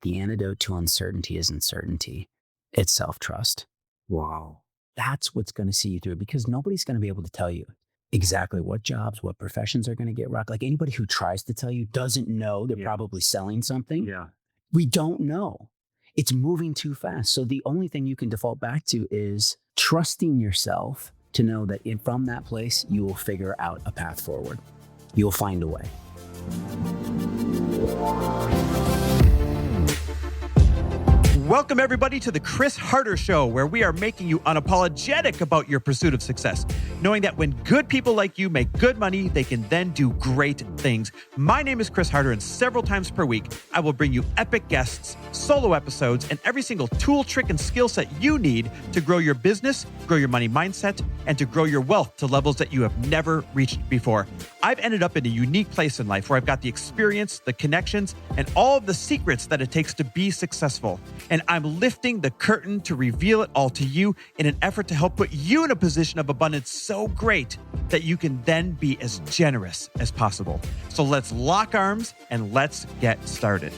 the antidote to uncertainty isn't certainty. It's self-trust. Wow. That's what's going to see you through because nobody's going to be able to tell you exactly what jobs, what professions are going to get rocked. Like anybody who tries to tell you doesn't know they're probably selling something. Yeah. We don't know. It's moving too fast. So the only thing you can default back to is trusting yourself to know that from that place, you will figure out a path forward. You'll find a way. Welcome, everybody, to the Chris Harder Show, where we are making you unapologetic about your pursuit of success, knowing that when good people like you make good money, they can then do great things. My name is Chris Harder, and several times per week, I will bring you epic guests, solo episodes, and every single tool, trick, and skill set you need to grow your business, grow your money mindset, and to grow your wealth to levels that you have never reached before. I've ended up in a unique place in life where I've got the experience, the connections, and all of the secrets that it takes to be successful. And I'm lifting the curtain to reveal it all to you in an effort to help put you in a position of abundance so great that you can then be as generous as possible. So let's lock arms and let's get started.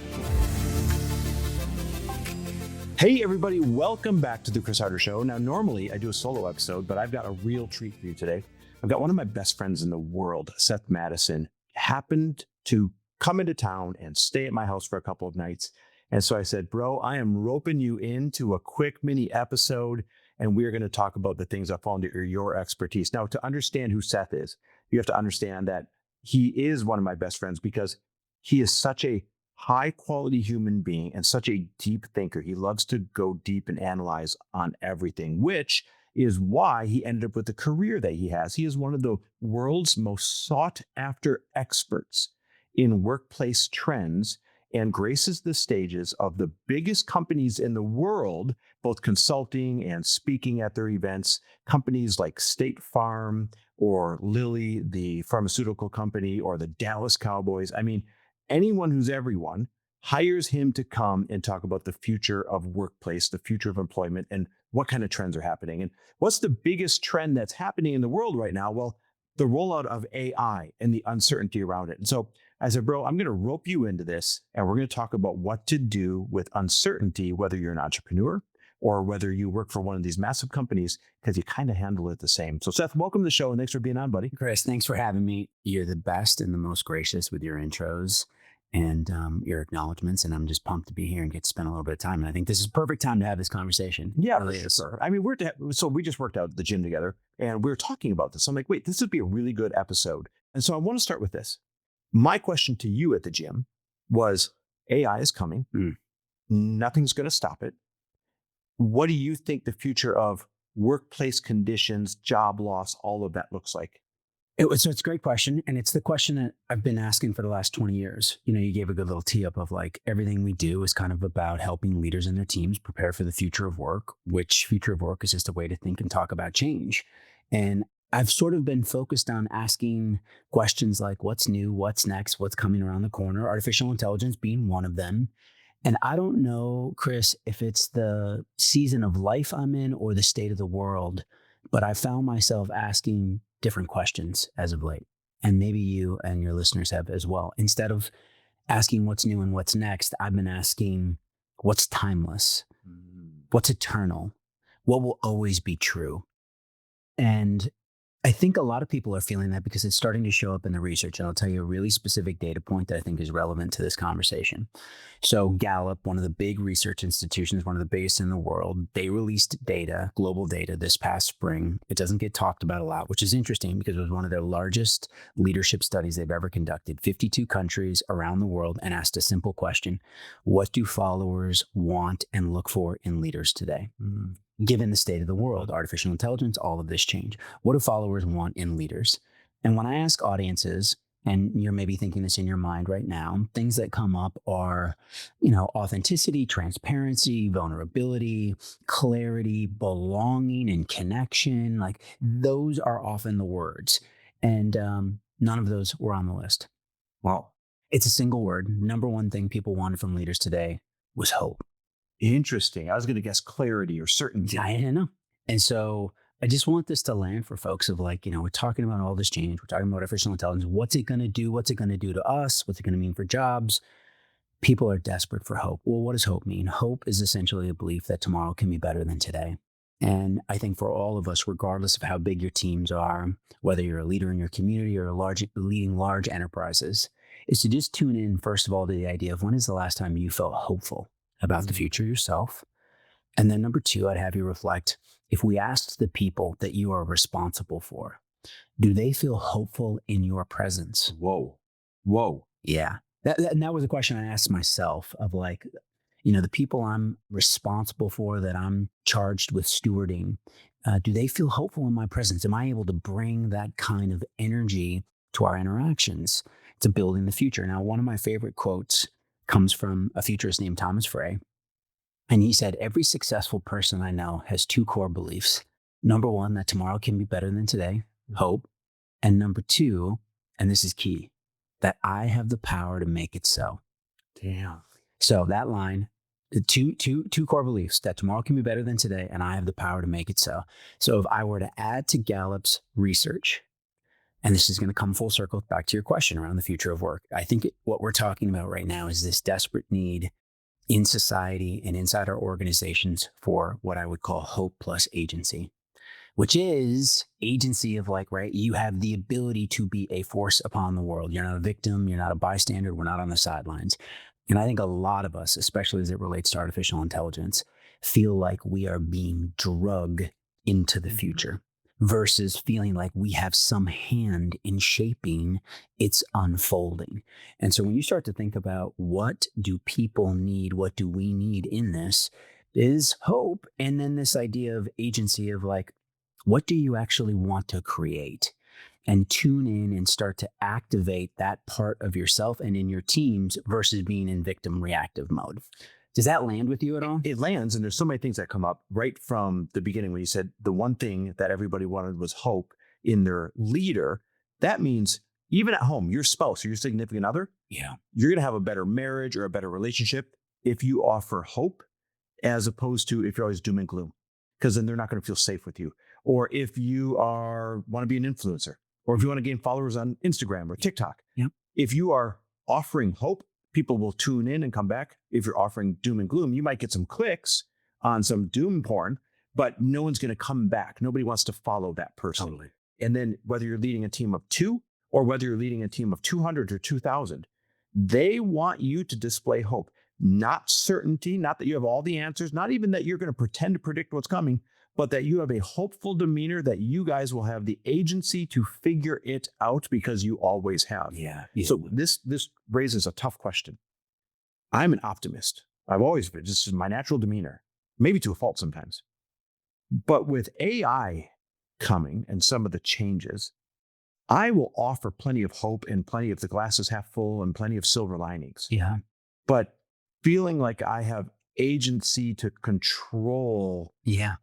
Hey, everybody. Welcome back to the Chris Harder Show. Now, normally I do a solo episode, but I've got a real treat for you today. I've got one of my best friends in the world, Seth Mattison, happened to come into town and stay at my house for a couple of nights. And so I said, bro, I am roping you into a quick mini episode, and we're going to talk about the things that fall under your expertise. Now, to understand who Seth is, you have to understand that he is one of my best friends because he is such a high quality human being and such a deep thinker. He loves to go deep and analyze on everything, which is why he ended up with the career that he has. He is one of the world's most sought after experts in workplace trends and graces the stages of the biggest companies in the world, both consulting and speaking at their events, companies like State Farm or Lilly, the pharmaceutical company, or the Dallas Cowboys. I mean, anyone who's everyone hires him to come and talk about the future of workplace, the future of employment, and what kind of trends are happening. And what's the biggest trend that's happening in the world right now? Well, the rollout of AI and the uncertainty around it. And so I said, bro, I'm going to rope you into this, and we're going to talk about what to do with uncertainty, whether you're an entrepreneur or whether you work for one of these massive companies, because you kind of handle it the same. So Seth, welcome to the show, and thanks for being on, buddy. Chris, thanks for having me. You're the best and the most gracious with your intros and your acknowledgments. And I'm just pumped to be here and get to spend a little bit of time. And I think this is perfect time to have this conversation. Yeah, really for sure. I mean, so we just worked out at the gym together and we were talking about this. I'm like, wait, this would be a really good episode. And so I want to start with this. My question to you at the gym was, AI is coming. Nothing's going to stop it. What do you think the future of workplace conditions, job loss, all of that looks like? So it's a great question. And it's the question that I've been asking for the last 20 years. You know, you gave a good little tee up of like everything we do is kind of about helping leaders and their teams prepare for the future of work, which future of work is just a way to think and talk about change. And I've sort of been focused on asking questions like what's new, what's next, what's coming around the corner, artificial intelligence being one of them. And I don't know, Chris, if it's the season of life I'm in or the state of the world, but I found myself asking different questions as of late. And maybe you and your listeners have as well. Instead of asking what's new and what's next, I've been asking what's timeless, what's eternal, what will always be true. And I think a lot of people are feeling that because it's starting to show up in the research. And I'll tell you a really specific data point that I think is relevant to this conversation. So Gallup, one of the big research institutions, one of the biggest in the world, they released data, global data this past spring. It doesn't get talked about a lot, which is interesting because it was one of their largest leadership studies they've ever conducted. 52 countries around the world and asked a simple question: what do followers want and look for in leaders today? Given the state of the world, artificial intelligence, all of this change, what do followers want in leaders? And when I ask audiences, and you're maybe thinking this in your mind right now, things that come up are, authenticity, transparency, vulnerability, clarity, belonging, and connection. Like those are often the words. And none of those were on the list. Wow. It's a single word. Number one thing people wanted from leaders today was hope. Interesting. I was going to guess clarity or certainty. I didn't know. And so I just want this to land for folks of like, we're talking about all this change. We're talking about artificial intelligence. What's it going to do? What's it going to do to us? What's it going to mean for jobs? People are desperate for hope. Well, what does hope mean? Hope is essentially a belief that tomorrow can be better than today. And I think for all of us, regardless of how big your teams are, whether you're a leader in your community or leading large enterprises, is to just tune in, first of all, to the idea of when is the last time you felt hopeful about the future yourself? And then number two, I'd have you reflect, if we asked the people that you are responsible for, do they feel hopeful in your presence? Whoa. Yeah. And that was a question I asked myself of like, the people I'm responsible for, that I'm charged with stewarding, do they feel hopeful in my presence? Am I able to bring that kind of energy to our interactions to building the future? Now, one of my favorite quotes comes from a futurist named Thomas Frey. And he said, every successful person I know has two core beliefs. Number one, that tomorrow can be better than today, hope. And number two, and this is key, that I have the power to make it so. Damn. So that line, the two core beliefs, that tomorrow can be better than today, and I have the power to make it so. So if I were to add to Gallup's research, and this is going to come full circle back to your question around the future of work, I think what we're talking about right now is this desperate need in society and inside our organizations for what I would call hope plus agency, which is agency of like, right, you have the ability to be a force upon the world. You're not a victim. You're not a bystander. We're not on the sidelines. And I think a lot of us, especially as it relates to artificial intelligence, feel like we are being drugged into the future versus feeling like we have some hand in shaping its unfolding. And so when you start to think about what do people need, what do we need in this, is hope. And then this idea of agency of like, what do you actually want to create? And tune in and start to activate that part of yourself and in your teams versus being in victim reactive mode. Does that land with you at all? It lands, and there's so many things that come up right from the beginning when you said the one thing that everybody wanted was hope in their leader. That means even at home, your spouse or your significant other, you're going to have a better marriage or a better relationship if you offer hope, as opposed to if you're always doom and gloom, because then they're not going to feel safe with you. Or if you want to be an influencer, or if you want to gain followers on Instagram or TikTok, if you are offering hope, people will tune in and come back. If you're offering doom and gloom, you might get some clicks on some doom porn, but no one's going to come back. Nobody wants to follow that person. Totally. And then whether you're leading a team of 2 or whether you're leading a team of 200 or 2,000, they want you to display hope, not certainty, not that you have all the answers, not even that you're going to pretend to predict what's coming, but that you have a hopeful demeanor, that you guys will have the agency to figure it out because you always have. Yeah. So this raises a tough question. I'm an optimist. I've always been. This is my natural demeanor, maybe to a fault sometimes. But with AI coming and some of the changes, I will offer plenty of hope and plenty of the glass is half full and plenty of silver linings. Yeah. But feeling like I have agency to control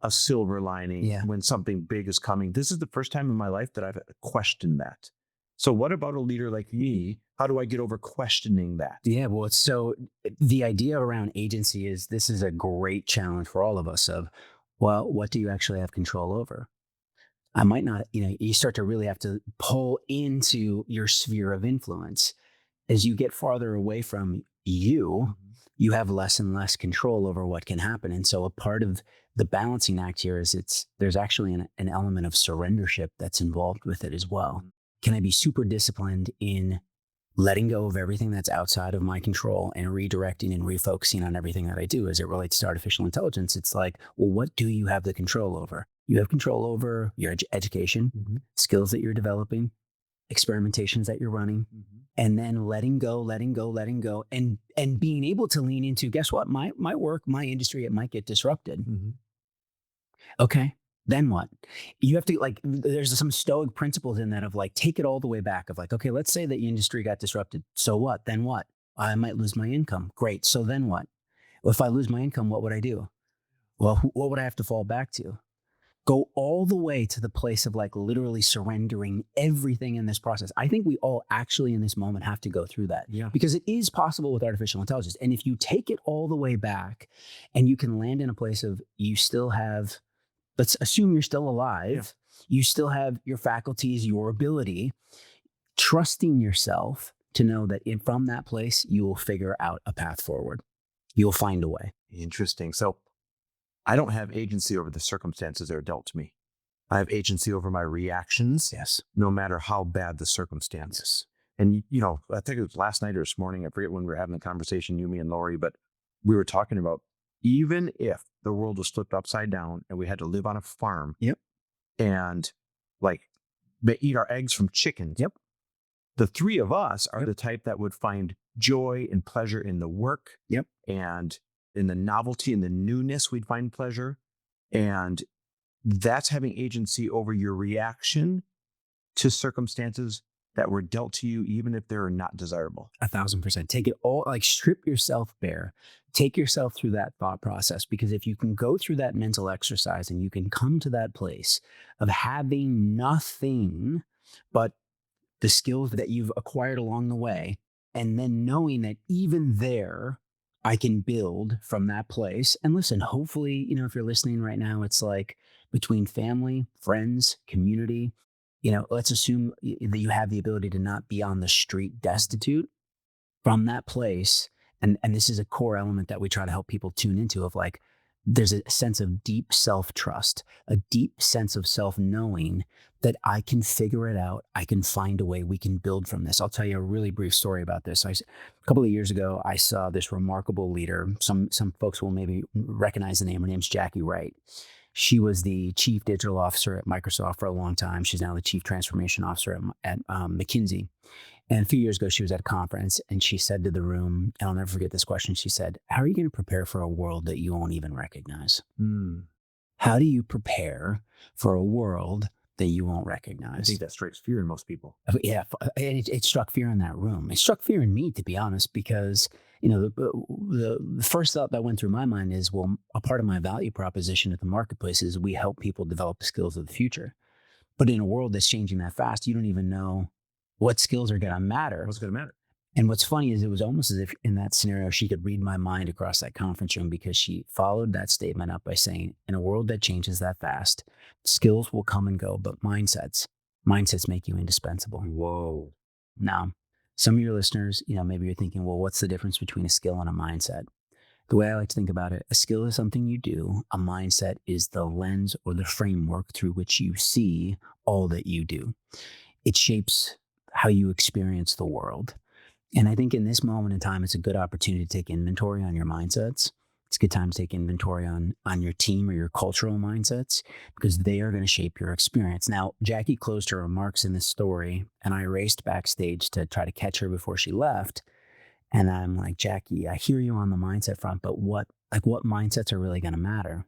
a silver lining when something big is coming. This is the first time in my life that I've questioned that. So what about a leader like me? How do I get over questioning that? Yeah, well, so the idea around agency is this is a great challenge for all of us of, well, what do you actually have control over? I might not, you start to really have to pull into your sphere of influence. As you get farther away from you have less and less control over what can happen. And so a part of the balancing act here is there's actually an element of surrendership that's involved with it as well. Can I be super disciplined in letting go of everything that's outside of my control and redirecting and refocusing on everything that I do as it relates to artificial intelligence? It's like, well, what do you have the control over? You have control over your education, skills that you're developing, experimentations that you're running, and then letting go, and being able to lean into, guess what? My work, my industry, it might get disrupted. Okay, then what? You have to there's some stoic principles in that of like, take it all the way back of like, okay, let's say that the industry got disrupted. So what? Then what? I might lose my income. Great. So then what? Well, if I lose my income, what would I do? Well, what would I have to fall back to? Go all the way to the place of like literally surrendering everything in this process. I think we all actually in this moment have to go through that because it is possible with artificial intelligence. And if you take it all the way back and you can land in a place of you still have, let's assume you're still alive, you still have your faculties, your ability, trusting yourself to know that from that place, you will figure out a path forward. You'll find a way. Interesting. So I don't have agency over the circumstances that are dealt to me. I have agency over my reactions, Yes. no matter how bad the circumstances. And, I think it was last night or this morning. I forget when we were having the conversation, you, me, and Lori, but we were talking about even if the world was flipped upside down and we had to live on a farm Yep. and eat our eggs from chickens. Yep. The three of us are the type that would find joy and pleasure in the work. Yep. And in the novelty and the newness, we'd find pleasure. And that's having agency over your reaction to circumstances that were dealt to you, even if they're not desirable. 1,000%. Take it all, like strip yourself bare. Take yourself through that thought process, because if you can go through that mental exercise and you can come to that place of having nothing but the skills that you've acquired along the way, and then knowing that even there, I can build from that place. And listen, hopefully, if you're listening right now, it's like between family, friends, community, let's assume that you have the ability to not be on the street destitute from that place. And this is a core element that we try to help people tune into, of like, there's a sense of deep self-trust, a deep sense of self-knowing that I can figure it out. I can find a way. We can build from this. I'll tell you a really brief story about this. A couple of years ago, I saw this remarkable leader. Some folks will maybe recognize the name. Her name's Jackie Wright. She was the chief digital officer at Microsoft for a long time. She's now the chief transformation officer at McKinsey. And a few years ago, she was at a conference and she said to the room, and I'll never forget this question. She said, "How are you going to prepare for a world that you won't even recognize? How do you prepare for a world that you won't recognize?" I think that strikes fear in most people. Yeah. It struck fear in that room. It struck fear in me, to be honest, because, the first thought that went through my mind is, well, a part of my value proposition at the marketplace is we help people develop the skills of the future. But in a world that's changing that fast, you don't even know what skills are going to matter. What's going to matter? And what's funny is it was almost as if in that scenario, she could read my mind across that conference room, because she followed that statement up by saying, in a world that changes that fast, skills will come and go, but mindsets make you indispensable. Whoa. Now, some of your listeners, maybe you're thinking, well, what's the difference between a skill and a mindset? The way I like to think about it, a skill is something you do. A mindset is the lens or the framework through which you see all that you do. It shapes how you experience the world. And I think in this moment in time, it's a good opportunity to take inventory on your mindsets. It's a good time to take inventory on your team or your cultural mindsets, because they are going to shape your experience. Now, Jackie closed her remarks in this story, and I raced backstage to try to catch her before she left. And I'm like, "Jackie, I hear you on the mindset front, but what mindsets are really going to matter?"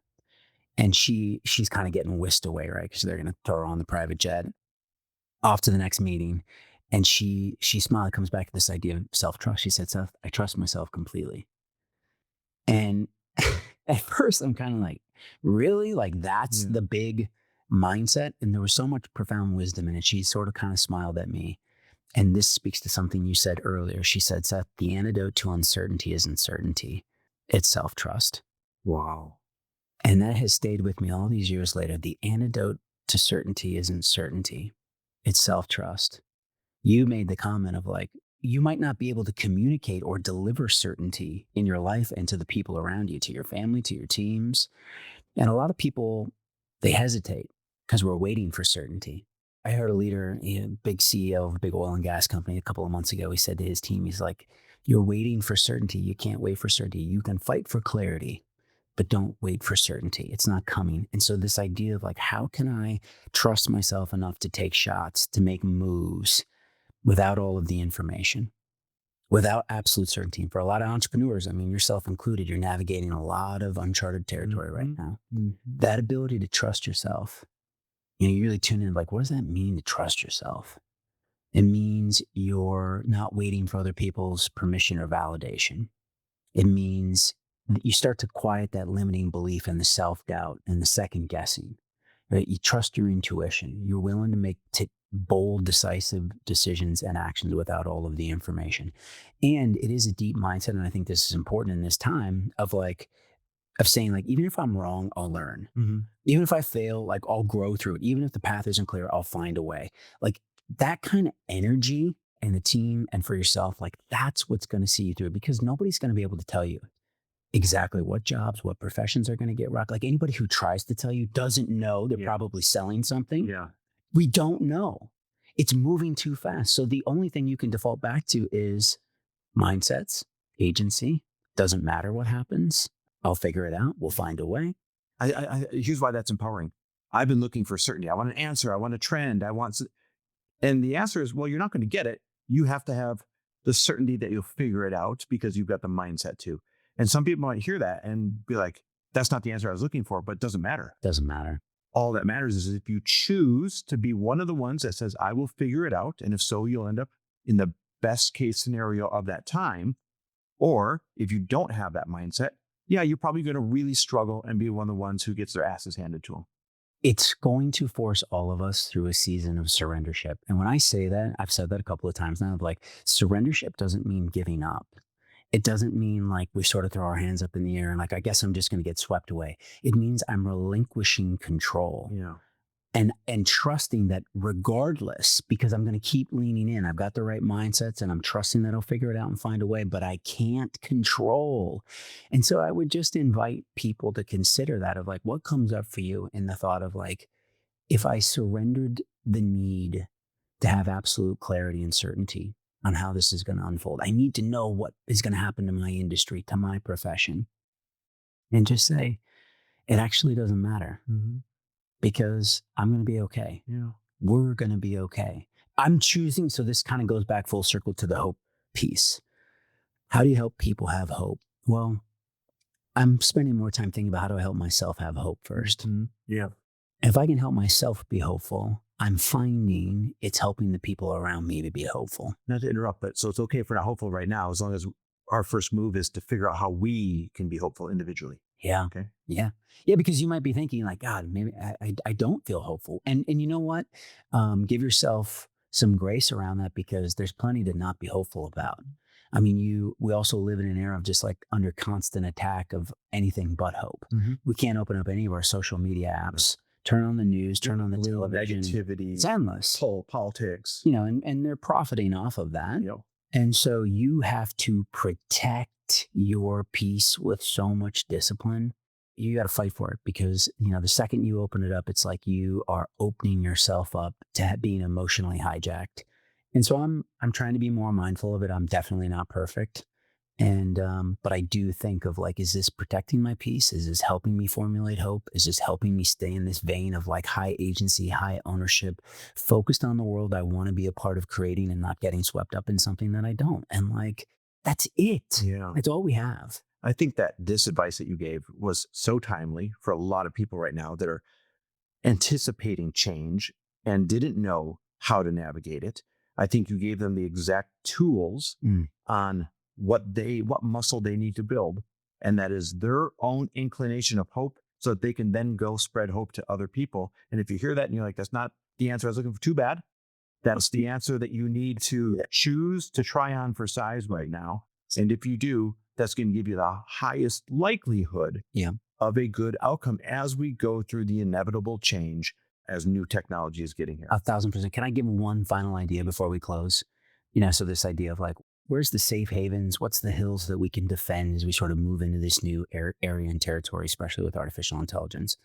And she's kind of getting whisked away, right? Because they're going to throw her on the private jet off to the next meeting. And she smiled, comes back to this idea of self-trust. She said, "Seth, I trust myself completely." And at first I'm kind of like, really? Like that's the big mindset? And there was so much profound wisdom in it. She sort of kind of smiled at me. And this speaks to something you said earlier. She said, "Seth, the antidote to uncertainty isn't certainty. It's self-trust." Wow. And that has stayed with me all these years later. The antidote to certainty isn't certainty. It's self-trust. You made the comment of like, you might not be able to communicate or deliver certainty in your life and to the people around you, to your family, to your teams. And a lot of people, they hesitate because we're waiting for certainty. I heard a leader, big CEO of a big oil and gas company a couple of months ago, he said to his team, he's like, "You're waiting for certainty. You can't wait for certainty. You can fight for clarity, but don't wait for certainty. It's not coming." And so this idea of like, how can I trust myself enough to take shots, to make moves without all of the information, without absolute certainty? And for a lot of entrepreneurs, I mean, yourself included, you're navigating a lot of uncharted territory right now. That ability to trust yourself, you really tune in, like, what does that mean to trust yourself? It means you're not waiting for other people's permission or validation. It means that you start to quiet that limiting belief and the self-doubt and the second guessing. Right? You trust your intuition. You're willing to make bold, decisive decisions and actions without all of the information. And it is a deep mindset. And I think this is important in this time of saying like, even if I'm wrong, I'll learn. Even if I fail, like I'll grow through it. Even if the path isn't clear, I'll find a way. Like that kind of energy and the team and for yourself, like that's what's going to see you through, because nobody's going to be able to tell you exactly what jobs, what professions are going to get rocked. Like anybody who tries to tell you doesn't know. They're probably selling something. Yeah. We don't know. It's moving too fast. So the only thing you can default back to is mindsets, agency. Doesn't matter what happens. I'll figure it out. We'll find a way. Here's why that's empowering. I've been looking for certainty. I want an answer. I want a trend. And the answer is, well, you're not going to get it. You have to have the certainty that you'll figure it out because you've got the mindset to. And some people might hear that and be like, that's not the answer I was looking for, but it doesn't matter. Doesn't matter. All that matters is if you choose to be one of the ones that says, I will figure it out. And if so, you'll end up in the best case scenario of that time. Or if you don't have that mindset, yeah, you're probably going to really struggle and be one of the ones who gets their asses handed to them. It's going to force all of us through a season of surrendership. And when I say that, I've said that a couple of times now, like surrendership doesn't mean giving up. It doesn't mean like we sort of throw our hands up in the air and like, I guess I'm just going to get swept away. It means I'm relinquishing control. Yeah. And trusting that regardless, because I'm going to keep leaning in, I've got the right mindsets and I'm trusting that I'll figure it out and find a way, but I can't control. And so I would just invite people to consider that of like, what comes up for you in the thought of like, if I surrendered the need to have absolute clarity and certainty on how this is going to unfold, I need to know what is going to happen to my industry, to my profession, and just say, it actually doesn't matter. Mm-hmm. Because I'm going to be okay. Yeah. We're going to be okay. I'm choosing. So this kind of goes back full circle to the hope piece. How do you help people have hope? Well, I'm spending more time thinking about how do I help myself have hope first. Mm-hmm. Yeah. If I can help myself be hopeful, I'm finding it's helping the people around me to be hopeful. Not to interrupt, but so it's okay if we're not hopeful right now, as long as our first move is to figure out how we can be hopeful individually. Yeah. Okay. Yeah. Yeah. Because you might be thinking like, God, maybe I don't feel hopeful. And you know what? Give yourself some grace around that, because there's plenty to not be hopeful about. I mean, we also live in an era of just like under constant attack of anything but hope. Mm-hmm. We can't open up any of our social media apps, turn on the news, turn on the television. Negativity. It's endless. Politics. And they're profiting off of that. Yep. And so you have to protect your peace with so much discipline. You got to fight for it, because, the second you open it up, it's like you are opening yourself up to being emotionally hijacked. And so I'm trying to be more mindful of it. I'm definitely not perfect. And, but I do think of like, is this protecting my peace? Is this helping me formulate hope? Is this helping me stay in this vein of like high agency, high ownership, focused on the world I want to be a part of creating and not getting swept up in something that I don't? And like, that's it. Yeah. It's all we have. I think that this advice that you gave was so timely for a lot of people right now that are anticipating change and didn't know how to navigate it. I think you gave them the exact tools on what muscle they need to build. And that is their own inclination of hope, so that they can then go spread hope to other people. And if you hear that and you're like, that's not the answer I was looking for, too bad. That's the answer that you need to choose to try on for size right now. And if you do, that's going to give you the highest likelihood of a good outcome as we go through the inevitable change as new technology is getting here. 1,000%. Can I give one final idea before we close? So this idea of like, where's the safe havens? What's the hills that we can defend as we sort of move into this new area and territory, especially with artificial intelligence?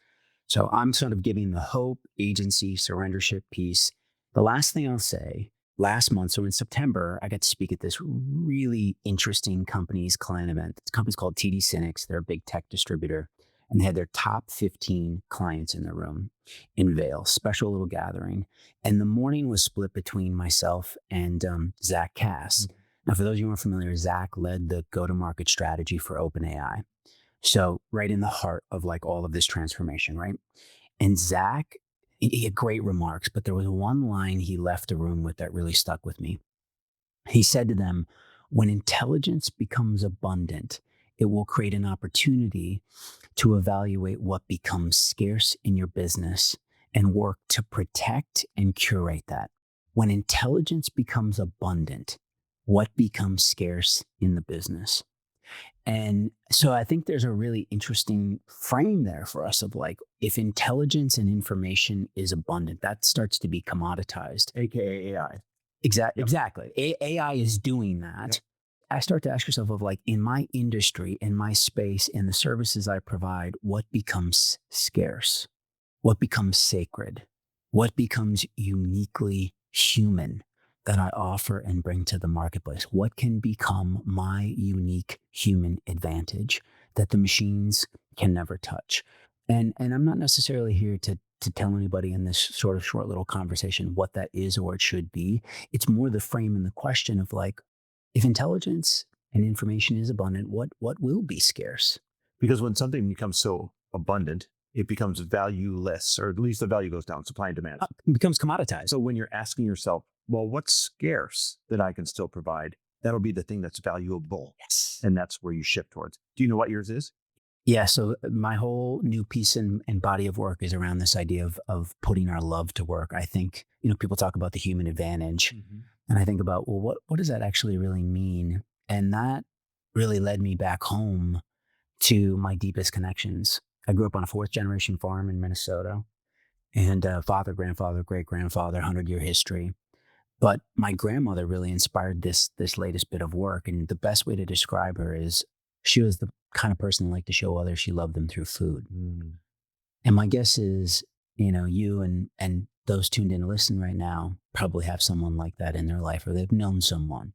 So I'm sort of giving the hope, agency, surrendership piece. The last thing I'll say, last month, so in September, I got to speak at this really interesting company's client event. The company's called TD SYNNEX. They're a big tech distributor. And they had their top 15 clients in the room in Vail, special little gathering. And the morning was split between myself and Zach Cass. Mm-hmm. Now, for those of you who aren't familiar, Zach led the go-to-market strategy for OpenAI. So right in the heart of like all of this transformation, right? And Zach, he had great remarks, but there was one line he left the room with that really stuck with me. He said to them, when intelligence becomes abundant, it will create an opportunity to evaluate what becomes scarce in your business and work to protect and curate that. When intelligence becomes abundant, what becomes scarce in the business? And so I think there's a really interesting frame there for us of like, if intelligence and information is abundant, that starts to be commoditized. AKA AI. Exactly. AI is doing that. Yep. I start to ask yourself of like in my industry, in my space, in the services I provide, what becomes scarce? What becomes sacred? What becomes uniquely human that I offer and bring to the marketplace? What can become my unique human advantage that the machines can never touch? And I'm not necessarily here to tell anybody in this sort of short little conversation what that is or it should be. It's more the frame and the question of like, if intelligence and information is abundant, what will be scarce? Because when something becomes so abundant, it becomes valueless, or at least the value goes down, supply and demand. It becomes commoditized. So when you're asking yourself, well, what's scarce that I can still provide? That'll be the thing that's valuable. Yes. And that's where you shift towards. Do you know what yours is? Yeah. So my whole new piece and body of work is around this idea of putting our love to work. I think, people talk about the human advantage. And I think about, well, what does that actually really mean? And that really led me back home to my deepest connections. I grew up on a fourth generation farm in Minnesota, and father, grandfather, great grandfather, 100-year history. But my grandmother really inspired this latest bit of work. And the best way to describe her is she was the kind of person who liked to show others she loved them through food. And my guess is, you and those tuned in to listen right now probably have someone like that in their life, or they've known someone.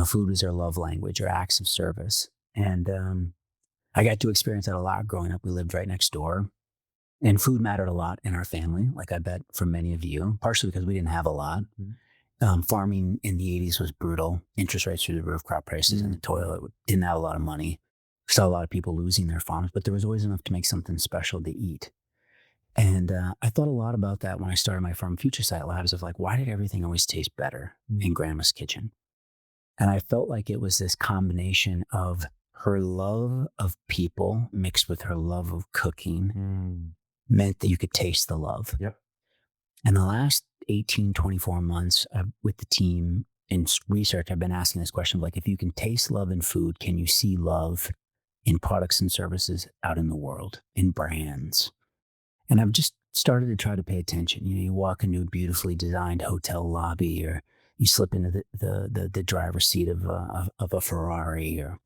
Food is their love language or acts of service. And I got to experience that a lot growing up. We lived right next door. And food mattered a lot in our family, like I bet for many of you, partially because we didn't have a lot. Farming in the 80s was brutal. Interest rates through the roof, crop prices in the toilet. Didn't have a lot of money. Saw a lot of people losing their farms, but there was always enough to make something special to eat. And I thought a lot about that when I started my Farm Future Sight Labs of like, why did everything always taste better in Grandma's kitchen? And I felt like it was this combination of her love of people mixed with her love of cooking meant that you could taste the love. Yep. And the last 18, 24 months with the team in research, I've been asking this question of like, if you can taste love in food, can you see love in products and services out in the world, in brands? And I've just started to try to pay attention. You walk into a beautifully designed hotel lobby, or you slip into the driver's seat of a Ferrari, or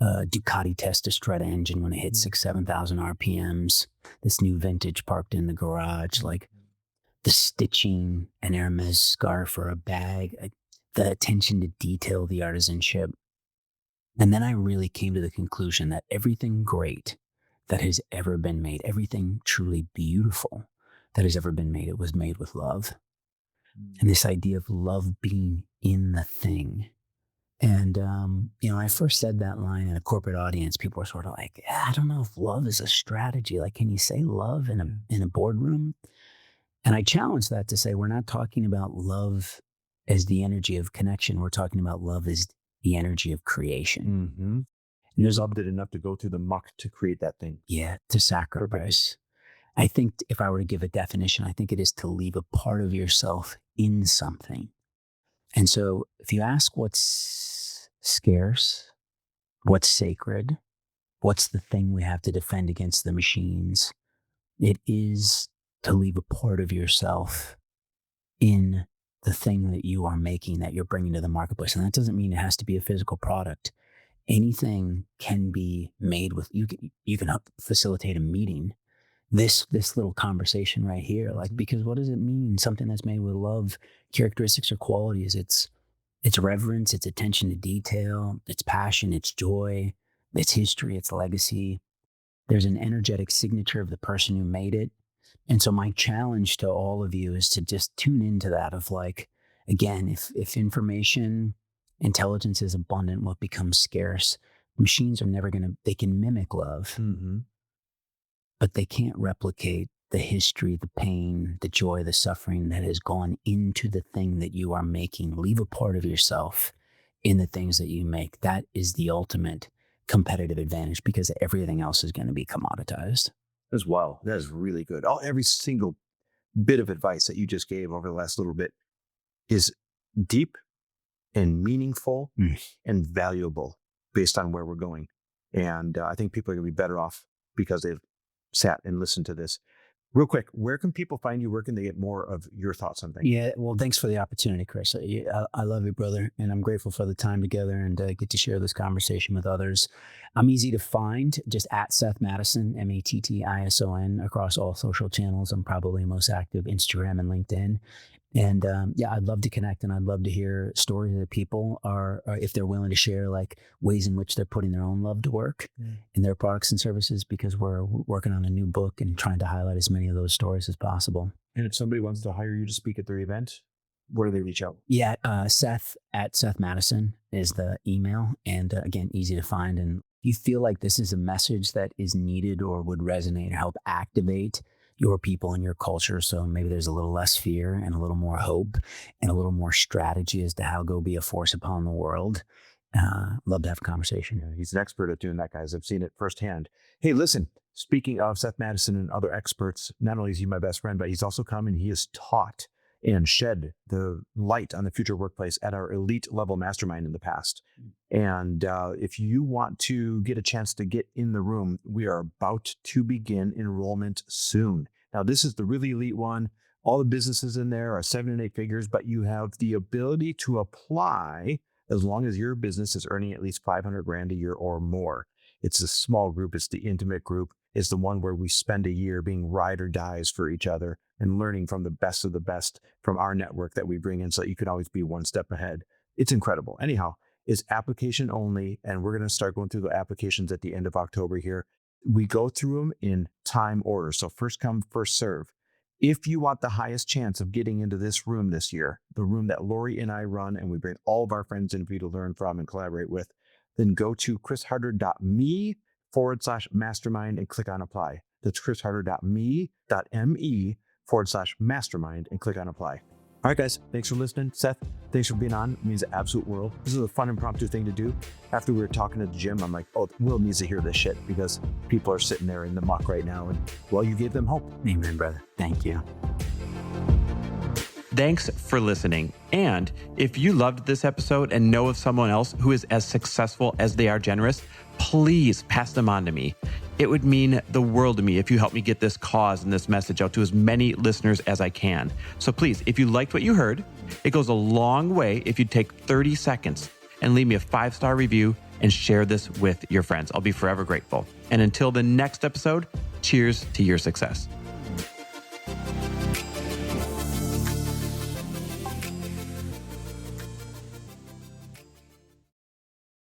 Ducati Testastretta engine when it hits 7,000 RPMs, this new vintage parked in the garage, like the stitching, an Hermes scarf or a bag, the attention to detail, the artisanship. And then I really came to the conclusion that everything great that has ever been made, everything truly beautiful that has ever been made, it was made with love. And this idea of love being in the thing. And, I first said that line in a corporate audience. People were sort of like, I don't know if love is a strategy. Like, can you say love in a boardroom? And I challenged that to say, we're not talking about love as the energy of connection. We're talking about love as the energy of creation. And there's loved it enough to go through the muck to create that thing. Yeah, to sacrifice. I think if I were to give a definition, I think it is to leave a part of yourself in something. And so if you ask what's scarce, what's sacred, what's the thing we have to defend against the machines, it is to leave a part of yourself in the thing that you are making, that you're bringing to the marketplace. And that doesn't mean it has to be a physical product. Anything can be made with, you can help facilitate a meeting. This little conversation right here, like, because what does it mean? Something that's made with love, characteristics or qualities, it's reverence, it's attention to detail, it's passion, it's joy, it's history, it's legacy. There's an energetic signature of the person who made it. And so my challenge to all of you is to just tune into that of like, again, if information, intelligence is abundant, what becomes scarce? Machines are never they can mimic love, but they can't replicate the history, the pain, the joy, the suffering that has gone into the thing that you are making. Leave a part of yourself in the things that you make. That is the ultimate competitive advantage, because everything else is going to be commoditized. As well. That is really good. Every single bit of advice that you just gave over the last little bit is deep and meaningful and valuable based on where we're going. And I think people are going to be better off because they've sat and listened to this. Real quick, where can people find you? Where can they get more of your thoughts on things? Yeah, well, thanks for the opportunity, Chris. I love you, brother, and I'm grateful for the time together and get to share this conversation with others. I'm easy to find, just at Seth Mattison, Mattison, across all social channels. I'm probably most active Instagram and LinkedIn. And yeah, I'd love to connect, and I'd love to hear stories that people are if they're willing to share, like ways in which they're putting their own love to work in their products and services, because we're working on a new book and trying to highlight as many of those stories as possible. And if somebody wants to hire you to speak at their event, where do they reach out? Yeah, Seth at Seth Mattison is the email, and again, easy to find. And if you feel like this is a message that is needed or would resonate or help activate your people and your culture, so maybe there's a little less fear and a little more hope and a little more strategy as to how go be a force upon the world, love to have a conversation. Yeah, he's an expert at doing that, guys. I've seen it firsthand. Hey, listen, speaking of Seth Mattison and other experts, not only is he my best friend, but he's also come and he has taught and shed the light on the future workplace at our elite level mastermind in the past. And if you want to get a chance to get in the room, we are about to begin enrollment soon. Now, this is the really elite one. All the businesses in there are 7 and 8 figures, but you have the ability to apply as long as your business is earning at least 500 grand a year or more. It's a small group. It's the intimate group. It's the one where we spend a year being ride or dies for each other and learning from the best of the best from our network that we bring in so that you can always be one step ahead. It's incredible. Anyhow, it's application only, and we're going to start going through the applications at the end of October here. We go through them in time order. So first come, first serve. If you want the highest chance of getting into this room this year, the room that Lori and I run, and we bring all of our friends in for you to learn from and collaborate with, then go to chrisharder.me/mastermind and click on apply. That's chrisharder.me.me/mastermind and click on apply. All right, guys, thanks for listening. Seth, thanks for being on. It means the absolute world. This is a fun, impromptu thing to do. After we were talking at the gym, I'm like, oh, the world needs to hear this shit because people are sitting there in the muck right now. And, well, you gave them hope. Amen, brother. Thank you. Thanks for listening. And if you loved this episode and know of someone else who is as successful as they are generous, please pass them on to me. It would mean the world to me if you help me get this cause and this message out to as many listeners as I can. So please, if you liked what you heard, it goes a long way if you take 30 seconds and leave me a 5-star review and share this with your friends. I'll be forever grateful. And until the next episode, cheers to your success.